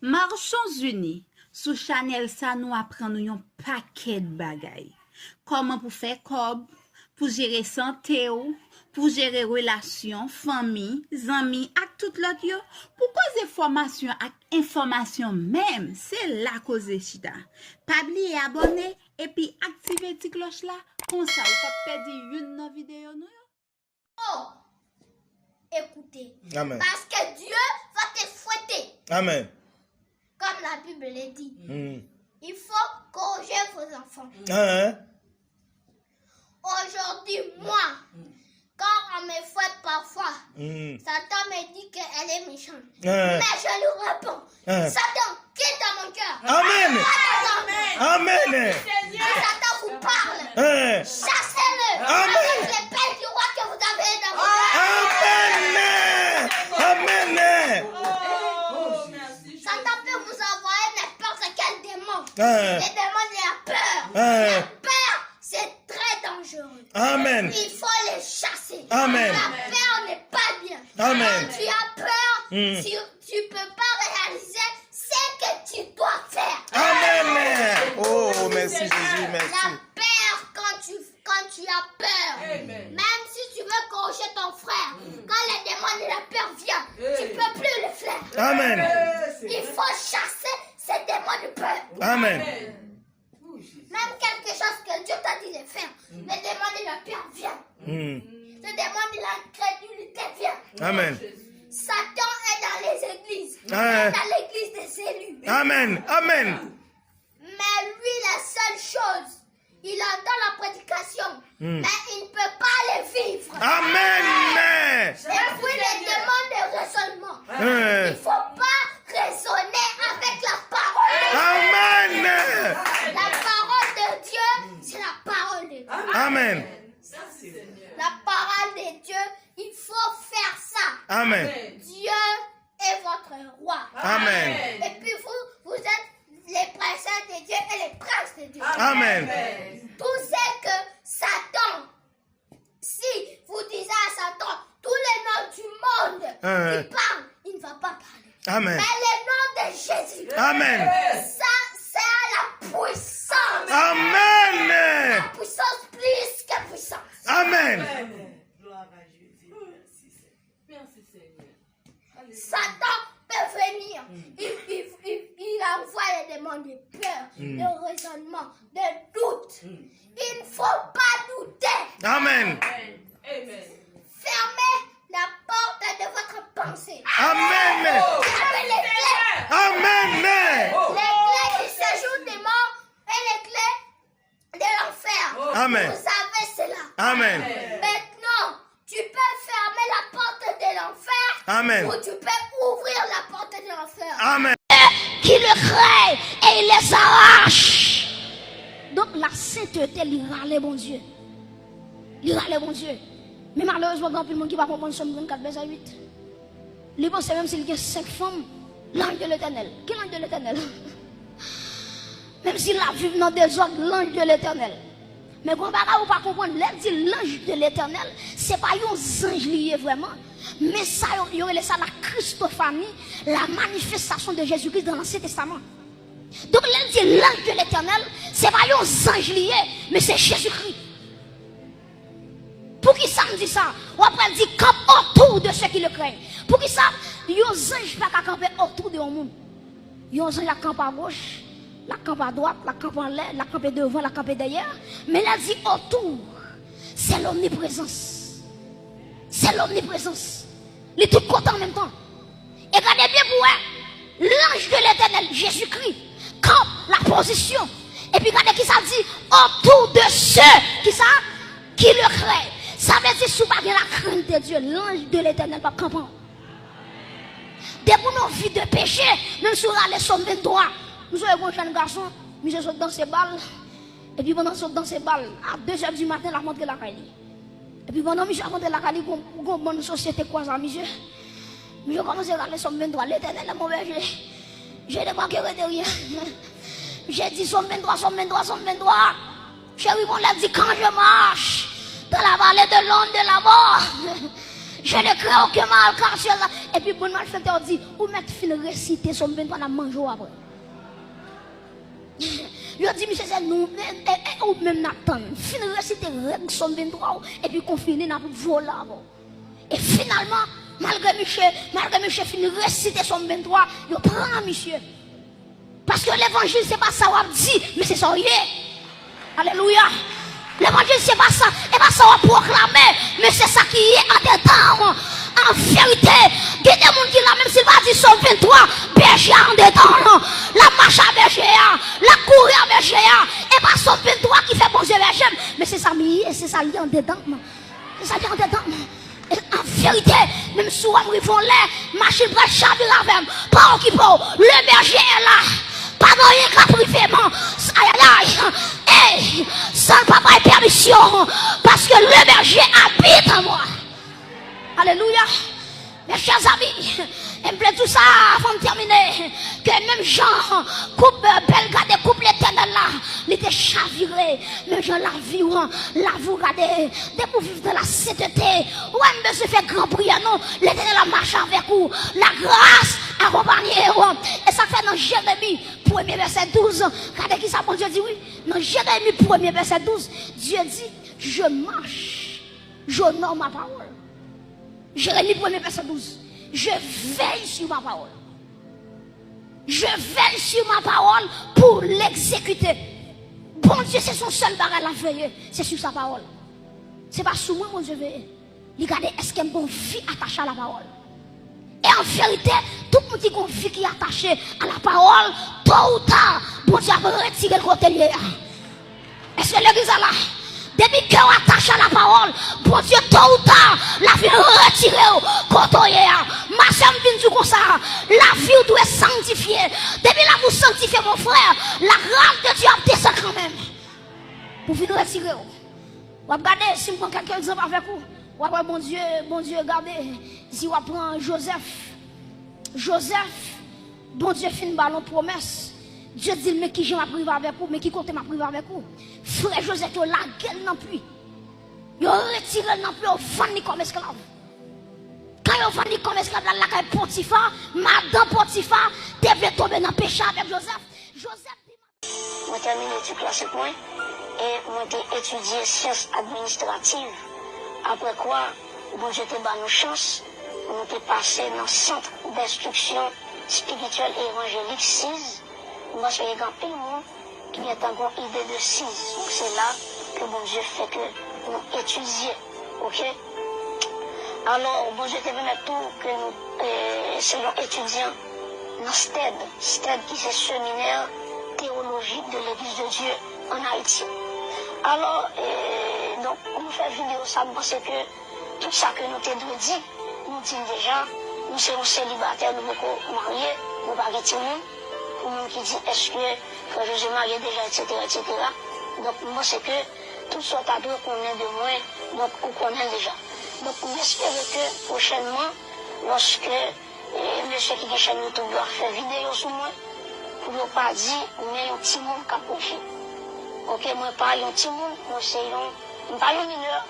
Marchons unis. Sous Chanel, ça nous apprend nous un paquet de bagailles. Comment pour faire cob, pour gérer santé, pour gérer relations, famille, amis, et tout l'autre yo. Pour causer formation et information même, c'est la cause chita. Pas oublier abonner et puis activer la cloche là, comme ça vous pas perdre une vidéo nous. Oh, écoutez. Amen. Parce que Dieu va te fouetter. Amen. Comme la Bible le dit. Il faut corriger vos enfants. Aujourd'hui, moi, quand on me fouette parfois, Satan me dit qu'elle est méchante. Mais je lui réponds, Satan, quitte dans mon cœur. Amen. Amen. Si Satan vous parle, chassez-le avec les pelles du roi que vous avez dans vos cœurs. Amen. Satan peut vous envoyer n'importe quel démon. Les démons de la peur. La peur, c'est très dangereux. Amen. Il faut les chasser. Amen. La peur n'est pas bien. Amen. Quand tu as peur, tu ne peux pas réaliser ce que tu dois faire. Amen. Oh, merci Jésus, La merci. peur, quand tu as peur, même si tu veux corriger ton frère, quand les démons de la peur viennent, tu ne peux plus le faire. Amen. Il faut chasser ces démons de peur. Amen. Même quelque chose que Dieu t'a dit de faire, les démons de la peur viennent. Les démons de l'incrédulité viennent. Amen. Satan est dans les églises. Il Ah. est dans l'église des élus. Amen. Amen. Mais lui, la seule chose, il entend la prédication, mais il ne peut pas les vivre. Amen. Et puis les demandes de raisonnement. Il ne faut pas raisonner avec la parole de Dieu. Amen. La parole de Dieu, c'est la parole de Dieu. Amen. La parole de Dieu, il faut faire ça. Amen. Dieu est votre roi. Amen. Et puis vous êtes les princesses de Dieu et les princes de Dieu. Amen. Tout ce que Satan, si vous disiez à Satan tous les noms du monde qui parlent, il ne va pas parler. Amen. Mais le nom de Jésus, Amen. ça c'est la puissance. Amen. La puissance plus que puissance. Amen. Gloire à Jésus. Merci Seigneur. Satan peut venir. Il envoie les démons de peur, de raisonnement, de doute. Il ne faut pas douter. Amen. Fermez la porte de votre pensée. Amen. Fermez les clés. Amen. Les clés du séjour des morts et les clés de l'enfer. Amen. Vous savez cela. Amen. Maintenant, tu peux fermer la porte de l'enfer Amen. ou tu peux ouvrir la porte de l'enfer. Amen. Qui le crée et il les arrache. Donc la sainteté, l'ira les bons Dieu. L'ira les bons Dieu. Mais malheureusement, il y a monde qui va comprendre Somme 24, verset 8. Il pense même s'il y a 5 femmes, l'ange de l'éternel. Quel ange de l'éternel? Même s'il a vécu dans des ordres, l'ange de l'éternel. Mais quand vous ne pas comprendre, l'ange de l'éternel, ce n'est pas un ange lié vraiment. Mais ça, il y aurait ça la Christophanie, la manifestation de Jésus-Christ dans l'Ancien Testament. Donc, l'ange de l'éternel, ce n'est pas un ange lié, mais c'est Jésus-Christ. Pour qui ça me dit ça? On va dire camp autour de ceux qui le craignent. Pour qui ça? Il y a un ange qui va camper autour de monde. Il y a un ange qui campe à gauche, la campe à droite, la campe en l'air, la campe devant, la campe derrière. Mais là, dit autour, c'est l'omniprésence. C'est l'omniprésence. Il est tout content en même temps. Et regardez bien pour vous, l'ange de l'éternel, Jésus-Christ, campe la position. Et puis regardez qui ça dit autour de ceux qui le craignent. Ça veut dire si vous n'avez pas la crainte de Dieu, l'ange de l'éternel va camper. Dès que nous vivons de péché, même si nous allons Somme 23, nous sommes un jeune garçon, nous sommes dans ses balles. Et puis pendant ce dans ses balles, à 2h du matin, la montre la caille. Et puis pendant que je rentre la caille, une bonne société croisée, monsieur. Je commence à aller Somme 23, l'éternel est mon berger. Je n'ai pas de rien. J'ai dit Somme 23, Somme 23, Somme 23. Chérie, on l'a dit quand je marche dans la vallée de l'ombre de la mort. Je ne crains aucun mal, car tu es là. Et puis, bon malfaiteur dit, ou mettre fin réciter son 23 à manger après. Il dit, monsieur, c'est nous, ou même Nathan, fin réciter règle son 23, et puis qu'on finit dans le voler. Et finalement, malgré monsieur finit réciter son 23, il prend monsieur. Parce que l'évangile, c'est pas ça qu'on dit, mais c'est ça. Alléluia. L'évangile, c'est pas ça. Et pas ça qu'on proclame, mais c'est ça qui est en dedans. En vérité, il y a des gens qui là, même s'il va dire son 23, berger en dedans. La marche à berger, la courir à berger, et pas son 23 qui fait bon Dieu berger, mais c'est ça, c'est ça, il est en dedans. C'est ça, il est en dedans. En vérité, même si on rivons là, machine va chavirer avec, pas occupé, le berger est là. Pas rien qu'à privément. Aïe aïe aïe. Sans papa et permission. Parce que le berger habite en moi. Alléluia. Mes chers amis, il me plaît tout ça avant de terminer. Que même Jean, coupe belle gade, coupe l'éternel là, il était chaviré. Même Jean la vie, la vous regardez, dès que vous vivez dans la sainteté, ouais, mais se fait grand prière, non, l'éternel a marché avec vous, la grâce accompagnée. Et ça fait dans Jérémie, 1er verset 12. Regardez qui ça, bon Dieu dit oui. Dans Jérémie, 1er verset 12, Dieu dit, je marche, j'honore ma parole. Jérémie 1er verset 12. Je veille sur ma parole. Je veille sur ma parole pour l'exécuter. Bon Dieu, c'est son seul bagage à veiller. C'est sur sa parole. C'est pas sur moi, mon Dieu, veille. Regardez, est-ce qu'il y a une bonne vie attachée à la parole? Et en vérité, tout le monde qui a une vie qui est attachée à la parole, tôt ou tard, bon Dieu va retirer le côté lié. Est-ce que l'église est là? Depuis qu'on attache à la parole, bon Dieu, tôt ou tard, la vie retirée, côtoyer. Ma soeur vient du comme ça, la vie doit être sanctifiée. Depuis là, vous sanctifiez mon frère, la grâce de Dieu a descend quand même. Pour venir retirer. Vous regardez, si vous prenez quelques exemples avec vous, vous regardez, bon Dieu, regardez, si vous prenez Joseph, bon Dieu fait une ballon promesse. Dieu dit, mais qui j'en privé avec vous, mais qui compte m'a privé avec vous. Frère Joseph, il a la gueule dans pluie. Il a retiré dans pluie, il a vendu comme esclave. Quand il a vendu comme esclave, la caille Potiphar, madame Potiphar, devait tomber dans le péché avec Joseph. Moi, terminé l'étude classique, et moi, j'ai étudié sciences administratives. Après quoi, bon, j'étais dans nos chances, on était passé dans le centre d'instruction spirituelle et évangélique 6. Moi, je suis un peu monde qui a encore idée de 6. Donc, c'est là que bon Dieu fait que nous étudions. Ok? Alors, bon Dieu te permet tout que nous soyons étudiants dans STED. STED qui c'est séminaire théologique de l'Église de Dieu en Haïti. Alors, donc, nous faisons vidéo ça, je pense que tout ça que nous t'avons dit, nous disons déjà, nous serons célibataires, nous sommes mariés, nous ne sommes pas retirés. Pour nous qui dit est-ce que Frère José marié déjà, etc., etc. Donc, moi, c'est que tout ce que tu connais de moi, donc on connaît déjà. Donc, j'espère que prochainement, lorsque monsieur qui est chaîne YouTube va faire vidéo sur moi, pour ne pas dire, mais un petit monde qui a profité. Ok, moi, pas un petit monde, moi, c'est un mineur.